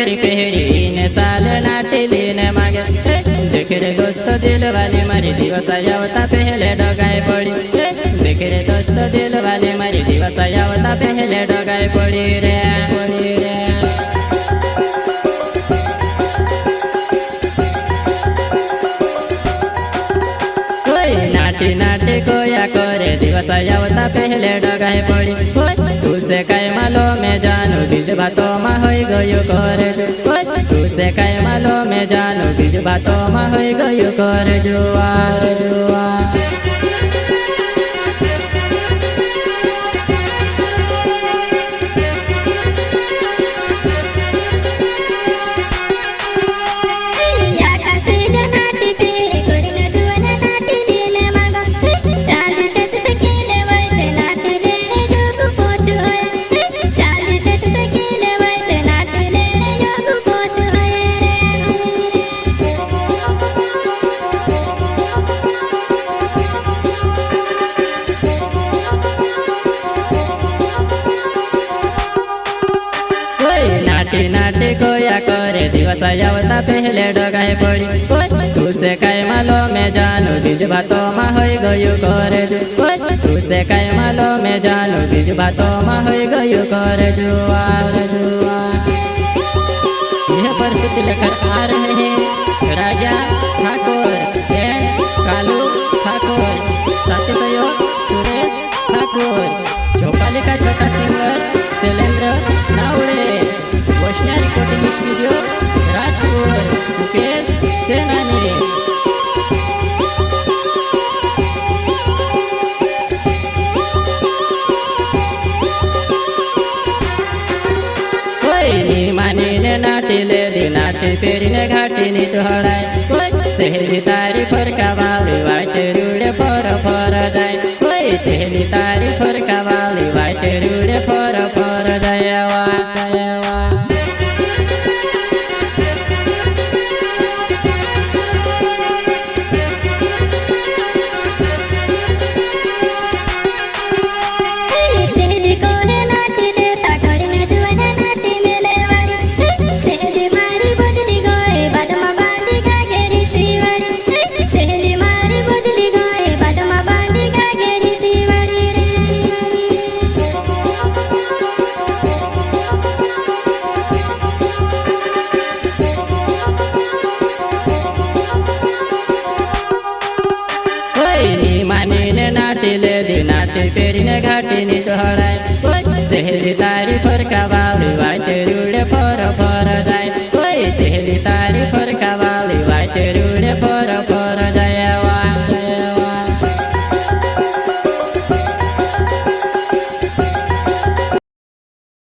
घघरी पहरी ने साल नाटली ने मागे देख रे दोस्त दिल वाली मारी दिवस आवता पहले डगाए पड़ी देख रे दोस्त दिल वाली मारी दिवस आवता पहले डगाए पड़ी रे नाटी नाटी कोया करे दिवस आवता पहले डगाए पड़ी तुसे काय मालो में जानू बीज बातों में होई गयो करे जो तुसे काय मालो में जानू बीज बातों में होई गयो करे जुआ जुआ नाटी नाटी कोया करे दिवस आवता पहले डगाए पड़ी तुसे काय मालो में जानू बीज बातों में होई गयो करे जो तुसे काय मालो में जानू बीज बातों में होई गयो करे जुआ जुआ। यह प्रस्तुति लेकर आ रहे हैं राजा ठाकुर एंड कालू ठाकुर, साथी सहयोग सुरेश ठाकुर, चौपाली का छोटा सिंगर शैलेंद्र नावड़े, वैष्णव रिकॉर्डिंग स्टूडियो राजपुर, मुकेश सेनानी। मानी ने नाटी ले दी नाटी पेरी ने घाटी नी चढ़ाई सहेली तारी फरका वाली वाइट रूड़े पर जाए सहेली तारी फरका वाली वाइट रूड़े पर जाए। मानी ने नाटी ले दी नाटी पेरी ने घाटी नी चढ़ाई सहेली